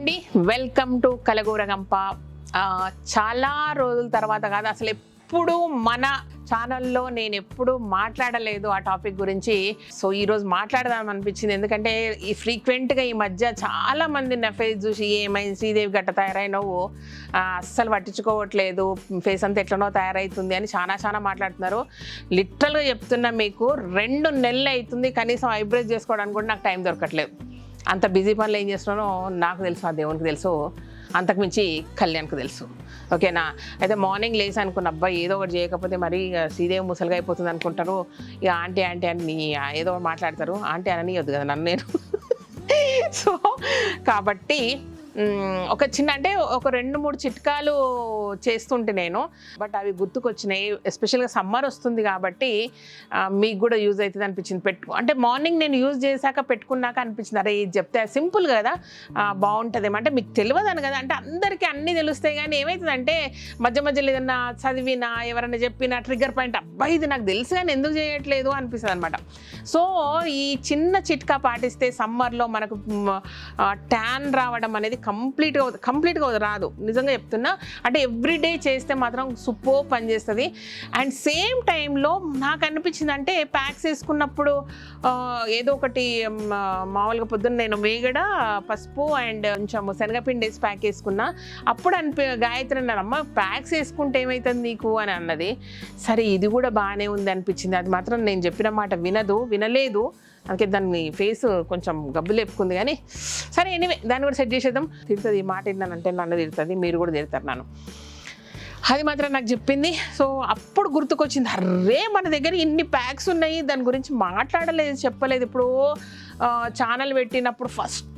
అండి, welcome to Kalagooragampa. చాలా రోజుల తర్వాత కాదు, అసలు ఎప్పుడు మన ఛానల్లో నేను ఎప్పుడు మాట్లాడలేదు ఆ టాపిక్ గురించి. సో ఈరోజు మాట్లాడదాం అనిపించింది, ఎందుకంటే ఈ ఫ్రీక్వెంట్గా ఈ మధ్య చాలా మంది నా ఫేస్ చూసి ఏమైంది శ్రీదేవి గట్ట తయారైనవు, అస్సలు పట్టించుకోవట్లేదు, ఫేస్ అంతా ఎట్లనో తయారవుతుంది అని చాలా మాట్లాడుతున్నారు. లిటరల్గా చెప్తున్నా, మీకు 2 నెలలు అవుతుంది కనీసం ఐబ్రోస్ చేసుకోవడానికి కూడా నాకు టైం దొరకట్లేదు. అంత బిజీ పనులు ఏం చేస్తున్నానో నాకు తెలుసు, ఆ దేవునికి తెలుసు, అంతకుమించి కళ్యాణ్కి తెలుసు. ఓకేనా? అయితే మార్నింగ్ లేసి అనుకున్న, అబ్బాయి ఏదో ఒకటి చేయకపోతే మరి శ్రీదేవి ముసలిగా అయిపోతుంది అనుకుంటారు. ఇక ఆంటీ అని ఏదో మాట్లాడతారు, ఆంటీ అననియొద్దు కదా నన్ను నేను. సో కాబట్టి ఒక చిన్న అంటే ఒక 2-3 చిట్కాలు చేస్తుంటే నేను, బట్ అవి గుర్తుకొచ్చినాయి. ఎస్పెషల్గా సమ్మర్ వస్తుంది కాబట్టి మీకు కూడా యూజ్ అవుతుంది అనిపించింది. అంటే మార్నింగ్ నేను యూజ్ చేశాక పెట్టుకున్నాక అనిపించింది, అరే ఇది చెప్తే సింపుల్ కదా, బాగుంటుంది. అంటే మీకు తెలియదని కదా, అంటే అందరికీ అన్నీ తెలుస్తాయి, కానీ ఏమవుతుందంటే మధ్యలో ఏదన్నా చదివినా ఎవరైనా చెప్పినా ట్రిగ్గర్ పాయింట్, అబ్బాయి ఇది నాకు తెలుసు కానీ ఎందుకు చేయట్లేదు అనిపిస్తుంది అనమాట. సో ఈ చిన్న చిట్కా పాటిస్తే సమ్మర్లో మనకు ట్యాన్ రావడం అనేది కంప్లీట్గా రాదు, నిజంగా చెప్తున్నా. అంటే ఎవ్రీడే చేస్తే మాత్రం సూపర్ పనిచేస్తుంది. అండ్ సేమ్ టైంలో నాకు అనిపించింది, అంటే ప్యాక్స్ వేసుకున్నప్పుడు ఏదో ఒకటి మామూలుగా పొద్దున్న నేను మేగడ పసుపు అండ్ కొంచెం శనగపిండి వేసి ప్యాక్ వేసుకున్నా. అప్పుడు గాయత్రి అన్నారు, అమ్మ ప్యాక్స్ వేసుకుంటే ఏమవుతుంది నీకు అని అన్నది. సరే ఇది కూడా బాగానే ఉంది అనిపించింది. అది మాత్రం నేను చెప్పిన మాట వినలేదు, అందుకే దాన్ని ఫేస్ కొంచెం గబ్బు లేపుకుంది. కానీ సరే ఎనీవే, దాన్ని కూడా సెట్ చేసేద్దాం. తిడుతుంది, ఈ మాట ఏంటంటే నన్ను తిడుతుంది, మీరు కూడా తిడతారు నన్ను, అది మాత్రం నాకు చెప్పింది. సో అప్పుడు గుర్తుకొచ్చింది, అర్రే మన దగ్గర ఇన్ని ప్యాక్స్ ఉన్నాయి, దాని గురించి మాట్లాడలేదు, చెప్పలేదు. ఇప్పుడు ఛానల్ పెట్టినప్పుడు ఫస్ట్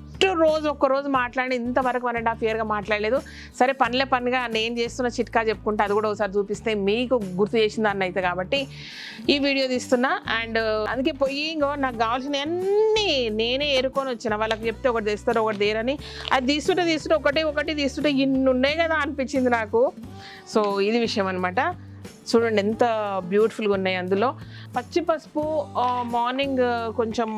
రోజు ఒక్కరోజు మాట్లాడి ఇంతవరకు 1.5 yearగా మాట్లాడలేదు. సరే పనిగా నేను చేస్తున్న చిట్కా చెప్పుకుంటే అది కూడా ఒకసారి చూపిస్తే మీకు గుర్తు చేసిన దాన్ని అయితే, కాబట్టి ఈ వీడియో తీస్తున్నా. అండ్ అందుకే ఇంకో నాకు కావాల్సిన అన్నీ నేనే ఏరుకొని వచ్చిన, వాళ్ళకి చెప్తే ఒకటి తెస్తారు ఒకటి దేరని, అది తీసుకుంటే ఒకటి తీసుకుంటే ఇన్ని ఉన్నాయి కదా అనిపించింది నాకు. సో ఇది విషయం అనమాట. చూడండి ఎంత బ్యూటిఫుల్గా ఉన్నాయి. అందులో పచ్చి పసుపు మార్నింగ్ కొంచెం,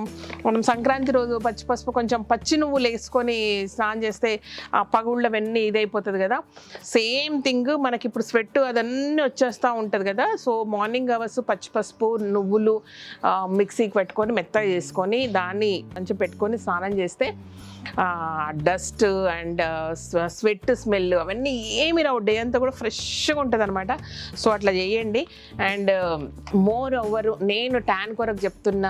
మనం సంక్రాంతి రోజు పచ్చి పసుపు కొంచెం పచ్చి నువ్వులు వేసుకొని స్నానం చేస్తే ఆ పగుళ్ళవన్నీ ఇదైపోతుంది కదా. సేమ్ థింగ్ మనకి ఇప్పుడు స్వెట్ అదన్నీ వచ్చేస్తూ ఉంటుంది కదా. సో మార్నింగ్ అవర్స్ పచ్చి పసుపు నువ్వులు మిక్సీకి పెట్టుకొని మెత్తగా చేసుకొని దాన్ని మంచిగా పెట్టుకొని స్నానం చేస్తే డస్ట్ అండ్ స్వెట్ స్మెల్ అవన్నీ ఏమి రావు, డే అంతా కూడా ఫ్రెష్గా ఉంటుంది అనమాట. సో అట్లా చేయండి. అండ్ మోర్ ఓవర్ నేను ట్యాన్ కొరకు చెప్తున్న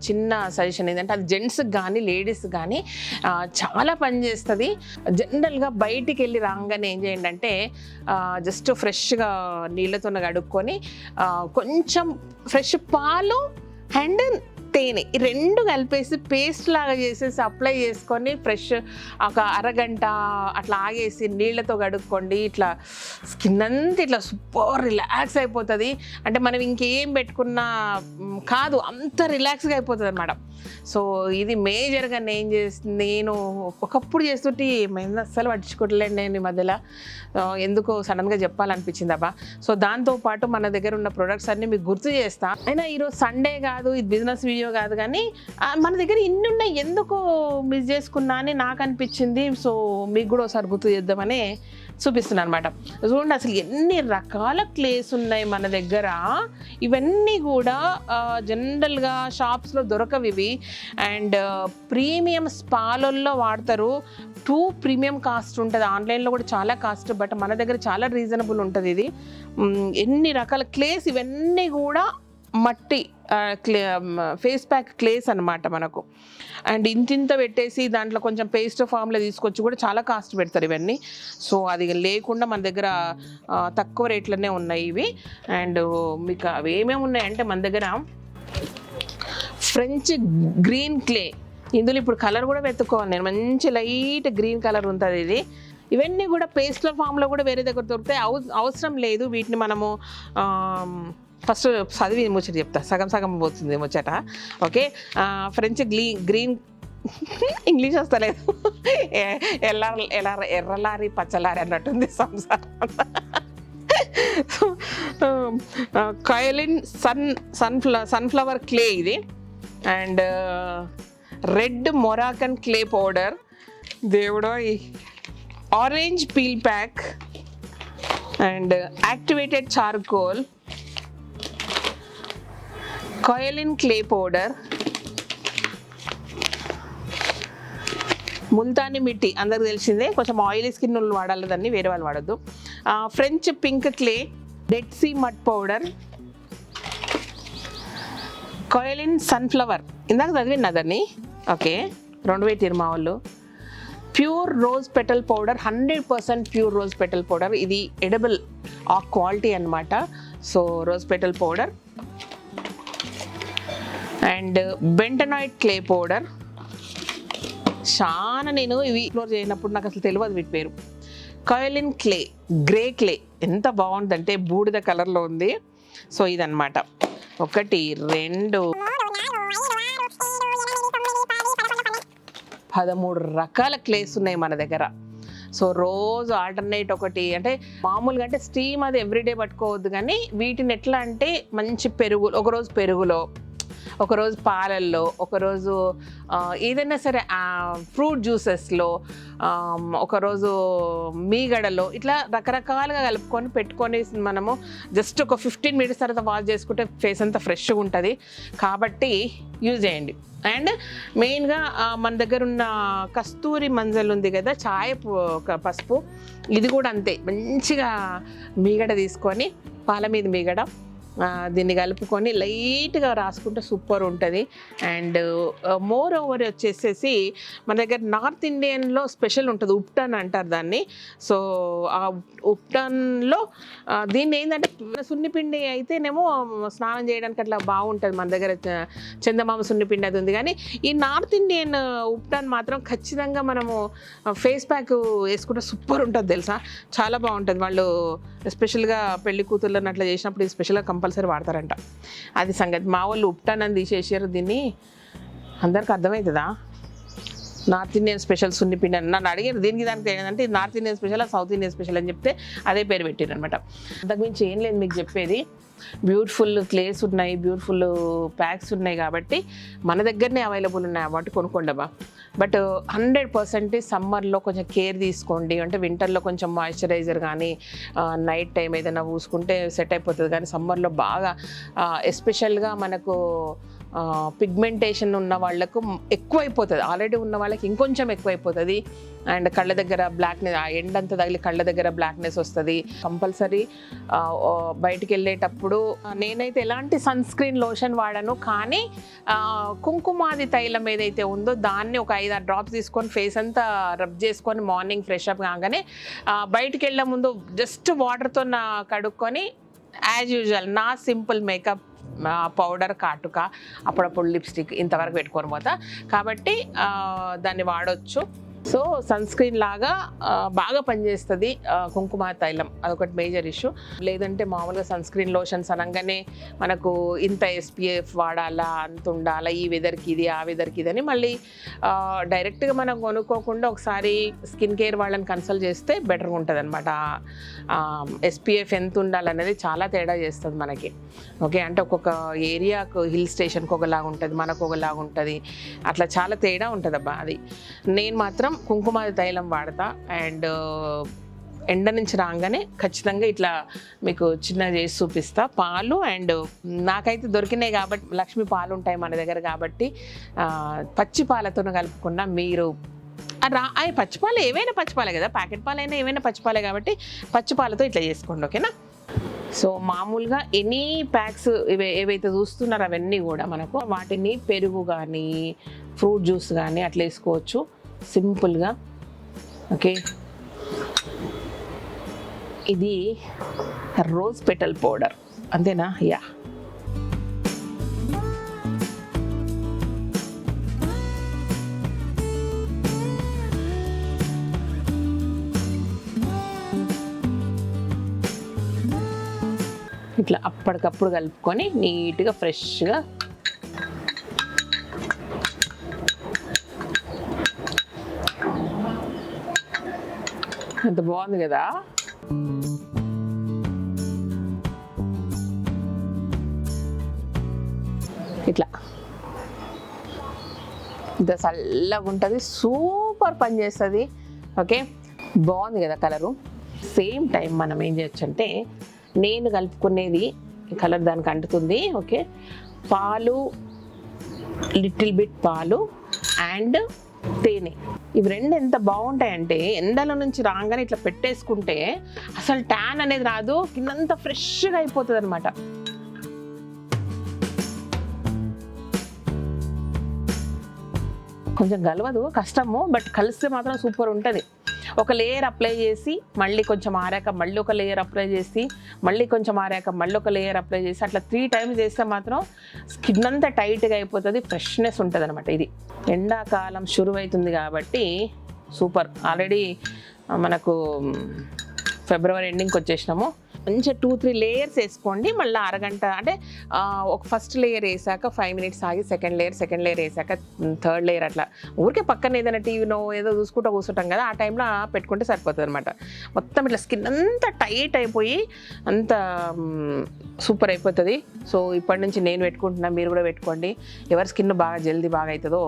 చిన్న సజెషన్ ఏంటంటే, అది జెంట్స్కి కానీ లేడీస్కి కానీ చాలా పనిచేస్తుంది. జనరల్గా బయటికి వెళ్ళి రాగానే ఏం చేయండి అంటే, జస్ట్ ఫ్రెష్గా నీళ్ళతో కడుక్కొని కొంచెం ఫ్రెష్ పాలు అండ్ తేనె ఈ 2 కలిపేసి పేస్ట్ లాగా చేసేసి అప్లై చేసుకొని ఫ్రెష్ ఒక అరగంట అట్లా ఆగేసి నీళ్ళతో కడుక్కోండి. ఇట్లా స్కిన్ అంతా ఇట్లా సూపర్ రిలాక్స్ అయిపోతుంది. అంటే మనం ఇంకేం పెట్టుకున్నా కాదు, అంత రిలాక్స్గా అయిపోతుంది అనమాట. సో ఇది మేజర్గా నేను ఒకప్పుడు చేస్తుంటే ఏమైంది అస్సలు పట్టించుకోవట్లేదు నేను ఈ మధ్యలో, ఎందుకో సడన్గా చెప్పాలనిపించింది అబ్బా. సో దాంతోపాటు మన దగ్గర ఉన్న ప్రొడక్ట్స్ అన్నీ మీకు గుర్తు చేస్తా. అయినా ఈరోజు సండే కాదు, ఇది బిజినెస్ వీడియో కాదు, కానీ మన దగ్గర ఇన్ని ఉన్నాయి, ఎందుకు మిస్ చేసుకున్నా అని నాకు అనిపించింది. సో మీకు కూడా ఒకసారి గుర్తు చేద్దామని చూపిస్తున్నాను అనమాట. చూడండి అసలు ఎన్ని రకాల క్లేస్ ఉన్నాయి మన దగ్గర. ఇవన్నీ కూడా జనరల్గా షాప్స్లో దొరకవి ఇవి. అండ్ ప్రీమియం స్పాలల్లో వాడతారు. ప్రీమియం కాస్ట్ ఉంటుంది, ఆన్లైన్లో కూడా చాలా కాస్ట్, బట్ మన దగ్గర చాలా రీజనబుల్ ఉంటుంది. ఇది ఎన్ని రకాల క్లేస్, ఇవన్నీ కూడా మట్టి ఫేస్ ప్యాక్ క్లేస్ అనమాట మనకు. అండ్ ఇంత పెట్టేసి దాంట్లో కొంచెం పేస్ట్ ఫామ్లో తీసుకొచ్చి కూడా చాలా కాస్ట్ పెడతారు ఇవన్నీ. సో అది లేకుండా మన దగ్గర తక్కువ రేట్లోనే ఉన్నాయి ఇవి. అండ్ మీకు అవి ఏమేమి ఉన్నాయంటే, మన దగ్గర ఫ్రెంచ్ గ్రీన్ క్లే, ఇందులో ఇప్పుడు కలర్ కూడా వెతుక్కోవాలి నేను, మంచి లైట్ గ్రీన్ కలర్ ఉంటుంది ఇది. ఇవన్నీ కూడా పేస్ట్ల ఫామ్లో కూడా వేరే దగ్గర దొరుకుతాయి, అవసరం లేదు వీటిని మనము. ఫస్ట్ చదివి ముచ్చట చెప్తా, సగం పోతుంది ముచ్చట. ఓకే, ఫ్రెంచ్ గ్రీన్ ఇంగ్లీష్ వస్తలేదు, ఎర్రలారి పచ్చలారి అన్నట్టుంది సంసారం. కయలిన్ సన్ఫ్లవర్ క్లే ఇది. And red Moroccan clay powder, దేవుడో orange peel pack and activated charcoal, kaolin clay powder, Multani mitti అందరికి తెలిసిందే, కొంచెం ఆయిలీ స్కిన్ వాళ్ళు వాడాలి, దాన్ని వేరే వాళ్ళు వాడద్దు. French pink clay, Dead Sea mud powder, kaolin sunflower ఇందాక చదివినా దాన్ని, ఓకే 2 పెట్టిరు మా వాళ్ళు. Pure rose petal powder, 100% pure rose petal powder, ఇది ఎడబుల్ ఆ క్వాలిటీ అనమాట. So rose petal powder and bentonite clay powder. చాలా నేను ఇవి ఎక్స్ప్లోర్ చేయనప్పుడు నాకు అసలు తెలియదు వీటి పేరు. కాయలిన్ క్లే, గ్రే క్లే, ఎంత బాగుందంటే బూడిద కలర్లో ఉంది. సో ఇదన్నమాట 1 2 13 రకాల క్లేస్ ఉన్నాయి మన దగ్గర. సో రోజు ఆల్టర్నేట్ ఒకటి, అంటే మామూలుగా అంటే స్టీమ్ అది ఎవ్రీడే పట్టుకోవద్దు, కానీ వీటిని ఎట్లా అంటే మంచి పెరుగు, ఒకరోజు పెరుగులో, ఒకరోజు పాలల్లో, ఒకరోజు ఏదైనా సరే ఫ్రూట్ జ్యూసెస్లో, ఒకరోజు మీగడలో, ఇట్లా రకరకాలుగా కలుపుకొని పెట్టుకొని మనము జస్ట్ ఒక 15 మినిట్స్ తర్వాత వాష్ చేసుకుంటే ఫేస్ అంతా ఫ్రెష్గా ఉంటుంది. కాబట్టి యూజ్ చేయండి. అండ్ మెయిన్గా మన దగ్గర ఉన్న కస్తూరి మంజల్ ఉంది కదా, పసుపు, ఇది కూడా అంతే. మంచిగా మీగడ తీసుకొని, పాల మీద మీగడ, దీన్ని కలుపుకొని లైట్గా రాసుకుంటే సూపర్ ఉంటుంది. అండ్ మోర్ ఓవర్ వచ్చేసేసి మన దగ్గర నార్త్ ఇండియన్లో స్పెషల్ ఉంటుంది, ఉప్టన్ అంటారు దాన్ని. సో ఆ ఉప్టన్లో దీన్ని ఏంటంటే సున్నిపిండి అయితేనేమో స్నానం చేయడానికి అట్లా బాగుంటుంది, మన దగ్గర చందమామ సున్నిపిండి అది ఉంది. కానీ ఈ నార్త్ ఇండియన్ ఉప్టన్ మాత్రం ఖచ్చితంగా మనము ఫేస్ ప్యాక్ వేసుకుంటే సూపర్ ఉంటుంది తెలుసా, చాలా బాగుంటుంది. వాళ్ళు ఎస్పెషల్గా పెళ్లి కూతుర్లను అట్లా చేసినప్పుడు ఇది స్పెషల్గా కంపల్సరీ వాడతారంట. అది సంగతి. మా వాళ్ళు ఉప్టాన్ అని తీసేసారు, దీన్ని అందరికి అర్థమవుతుందా? నార్త్ ఇండియన్ స్పెషల్ సున్నిపిండి అని నన్ను అడిగారు. దీనికి దానికి ఏంటంటే ఇది north Indian special, south Indian special అని చెప్తే అదే పేరు పెట్టారు అనమాట. అంతకుమించి ఏం లేదు మీకు చెప్పేది. బ్యూటిఫుల్ క్లేస్ ఉన్నాయి, బ్యూటిఫుల్ ప్యాక్స్ ఉన్నాయి, కాబట్టి మన దగ్గరనే అవైలబుల్ ఉన్నాయి అన్నమాట, కొనుక్కోండబ్బా. బట్ 100% సమ్మర్లో కొంచెం కేర్ తీసుకోండి. అంటే వింటర్లో కొంచెం మాయిశ్చరైజర్ కానీ నైట్ టైం ఏదైనా పూసుకుంటే సెట్ అయిపోతుంది. కానీ సమ్మర్లో బాగా ఎస్పెషల్గా మనకు పిగ్మెంటేషన్ ఉన్న వాళ్ళకు ఎక్కువైపోతుంది, ఆల్రెడీ ఉన్న వాళ్ళకి ఇంకొంచెం ఎక్కువైపోతుంది. అండ్ కళ్ళ దగ్గర బ్లాక్నెస్, ఆ ఎండంతా తగిలి కళ్ళ దగ్గర బ్లాక్నెస్ వస్తుంది. కంపల్సరీ బయటికి వెళ్ళేటప్పుడు నేనైతే ఎలాంటి సన్ స్క్రీన్ లోషన్ వాడను, కానీ కుంకుమాది తైలం ఏదైతే ఉందో దాన్ని ఒక 5-6 డ్రాప్స్ తీసుకొని ఫేస్ అంతా రబ్ చేసుకొని మార్నింగ్ ఫ్రెష్ అప్ కాగానే బయటికి వెళ్ళే ముందు జస్ట్ వాటర్తో కడుక్కొని యాజ్ యూజువల్ నా సింపుల్ మేకప్ పౌడర్, కాటుక, అప్పుడప్పుడు లిప్స్టిక్ ఇంతవరకు పెట్టుకొని పోతా. కాబట్టి దాన్ని వాడవచ్చు. సో సన్ స్క్రీన్ లాగా బాగా పనిచేస్తుంది కుంకుమ తైలం, అదొకటి మేజర్ ఇష్యూ. లేదంటే మామూలుగా సన్ స్క్రీన్ లోషన్స్ అనగానే మనకు ఇంత SPF వాడాలా, అంత ఉండాలా, ఈ వెదర్కి ఇది, ఆ వెదర్కి ఇది అని మళ్ళీ డైరెక్ట్గా మనం కొనుక్కోకుండా ఒకసారి స్కిన్ కేర్ వాళ్ళని కన్సల్ట్ చేస్తే బెటర్గా ఉంటుంది అనమాట. SPF ఎంత ఉండాలనేది చాలా తేడా చేస్తుంది మనకి. ఓకే, అంటే ఒక్కొక్క ఏరియాకు, హిల్ స్టేషన్కి ఒకలాగా ఉంటుంది, మనకు ఒకలాగా ఉంటుంది, అట్లా చాలా తేడా ఉంటుంది అబ్బా. అది నేను మాత్రం కుంకుమ తైలం వాడతా. అండ్ ఎండ నుంచి రాగానే ఖచ్చితంగా ఇట్లా మీకు చిన్నగా చేసి చూపిస్తా. పాలు అండ్ నాకైతే దొరికినాయి కాబట్టి, లక్ష్మి పాలు ఉంటాయి మన దగ్గర కాబట్టి పచ్చి పాలతో కలుపుకున్న మీరు అవి పచ్చిపాలు, ఏవైనా పచ్చిపాలే కదా, ప్యాకెట్ పాలైనా ఏవైనా పచ్చిపాలే కాబట్టి పచ్చిపాలతో ఇట్లా చేసుకోండి, ఓకేనా. సో మామూలుగా ఎనీ ప్యాక్స్ ఏవైతే చూస్తున్నారో అవన్నీ కూడా మనకు వాటిని పెరుగు కానీ ఫ్రూట్ జ్యూస్ కానీ అట్లా వేసుకోవచ్చు సింపుల్గా. ఓకే, ఇది రోజ్ పెటల్ పౌడర్ అంతేనా? యా, ఇట్లా అప్పటికప్పుడు కలుపుకొని నీట్గా ఫ్రెష్గా ఎంత బాగుంది కదా. ఇట్లా ఇంత చల్లగా ఉంటుంది, సూపర్ సూపర్ పని చేస్తుంది. ఓకే, బాగుంది కదా కలరు. సేమ్ టైం మనం ఏం చేయొచ్చు అంటే, నేను కలుపుకునేది కలర్ దానికి అంటుతుంది. ఓకే, పాలు, లిటిల్ బిట్ పాలు అండ్ తేనె, ఇవి రెండు ఎంత బాగుంటాయంటే ఎండల నుంచి రాగానే ఇట్లా పెట్టేసుకుంటే అసలు ట్యాన్ అనేది రాదు, కిందంతా ఫ్రెష్గా అయిపోతుంది అనమాట. కొంచెం గలవదు, కష్టము, బట్ కలిస్తే మాత్రం సూపర్ ఉంటుంది. ఒక లేయర్ అప్లై చేసి మళ్ళీ కొంచెం ఆరాక మళ్ళీ ఒక లేయర్ అప్లై చేసి మళ్ళీ కొంచెం ఆరాక మళ్ళీ ఒక లేయర్ అప్లై చేసి అట్లా 3 టైమ్స్ చేస్తే మాత్రం స్కిన్ అంతా టైట్గా అయిపోతుంది, ఫ్రెష్నెస్ ఉంటుంది అనమాట. ఇది ఎండాకాలం షురు అవుతుంది కాబట్టి సూపర్. ఆల్రెడీ మనకు ఫిబ్రవరి ఎండింగ్కి వచ్చేసినాము. మంచిగా 2-3 లేయర్స్ వేసుకోండి. మళ్ళీ అరగంట అంటే ఒక ఫస్ట్ లేయర్ వేసాక 5 మినిట్స్ ఆగి సెకండ్ లేయర్ వేసాక థర్డ్ లేయర్, అట్లా ఊరికే పక్కన ఏదైనా టీవీనో ఏదో చూసుకుంటూ కూర్చుంటాం కదా, ఆ టైంలో పెట్టుకుంటే సరిపోతుంది అనమాట. మొత్తం ఇట్లా స్కిన్ అంతా టైట్ అయిపోయి అంత సూపర్ అయిపోతుంది. సో ఇప్పటి నుంచి నేను పెట్టుకుంటున్నా, మీరు కూడా పెట్టుకోండి. ఎవరి స్కిన్ బాగా జల్దీ బాగా అవుతుందో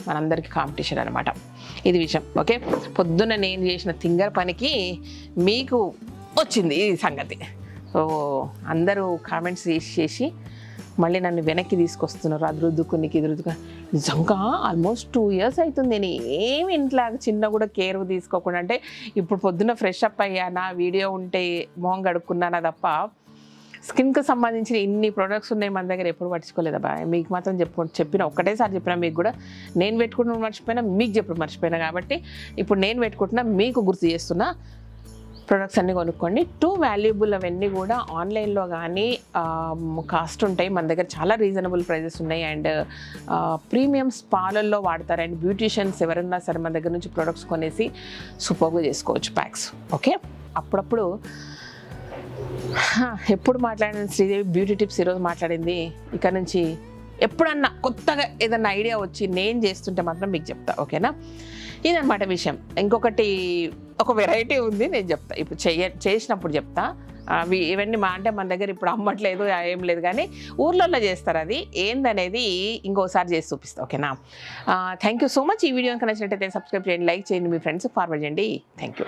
మనందరికీ కాంపిటీషన్ అనమాట, ఇది విషయం. ఓకే, పొద్దున్న నేను చేసిన తింగర్ పనికి మీకు వచ్చింది ఈ సంగతి. సో అందరూ కామెంట్స్ చేసి మళ్ళీ నన్ను వెనక్కి తీసుకొస్తున్నారు. అది రుద్దుకునికి ఇది రుద్దుకు. నిజంగా ఆల్మోస్ట్ 2 years అవుతుంది నేను ఏమి ఇంట్లో చిన్న కూడా కేర్ తీసుకోకుండా. అంటే ఇప్పుడు పొద్దున్న ఫ్రెష్ అప్ అయ్యానా, వీడియో ఉంటే మొహం కడుక్కున్నానా తప్ప స్కిన్కి సంబంధించిన ఇన్ని ప్రొడక్ట్స్ ఉన్నాయి మన దగ్గర ఎప్పుడు పట్టించుకోలేదబ్బా. మీకు మాత్రం చెప్పిన ఒక్కటేసారి చెప్పినా, మీకు కూడా నేను పెట్టుకుంటున్న మర్చిపోయినా, మీకు చెప్పడం మర్చిపోయినా. కాబట్టి ఇప్పుడు నేను పెట్టుకుంటున్నా, మీకు గుర్తు చేస్తున్నా. ప్రొడక్ట్స్ అన్నీ కొనుక్కోండి. 2 వాల్యుబుల్ అవన్నీ కూడా ఆన్లైన్లో కానీ కాస్ట్ ఉంటాయి. మన దగ్గర చాలా రీజనబుల్ ప్రైజెస్ ఉన్నాయి. అండ్ ప్రీమియం స్పాలల్లో వాడతారు. అండ్ బ్యూటీషియన్స్ ఎవరైనా సరే మన దగ్గర నుంచి ప్రొడక్ట్స్ కొనేసి సూపర్గా చేసుకోవచ్చు ప్యాక్స్. ఓకే, అప్పుడప్పుడు ఎప్పుడు మాట్లాడిన శ్రీదేవి బ్యూటీ టిప్స్ ఈరోజు మాట్లాడింది. ఇక నుంచి ఎప్పుడన్నా కొత్తగా ఏదన్నా ఐడియా వచ్చి నేను చేస్తుంటే మాత్రం మీకు చెప్తా. ఓకేనా, ఇదన్నమాట విషయం. ఇంకొకటి ఒక వెరైటీ ఉంది, నేను చెప్తా ఇప్పుడు చేసినప్పుడు చెప్తా. ఇవన్నీ అంటే మన దగ్గర ఇప్పుడు అమ్మట్లేదు, ఏం లేదు, కానీ ఊర్లలో చేస్తారు. అది ఏందనేది ఇంకోసారి చేసి చూపిస్తా. ఓకేనా, థ్యాంక్ యూ సో మచ్. ఈ వీడియో కనుక నచ్చినట్టయితే సబ్స్క్రైబ్ చేయండి, లైక్ చేయండి, మీ ఫ్రెండ్స్కి ఫార్వర్డ్ చేయండి. Thank you.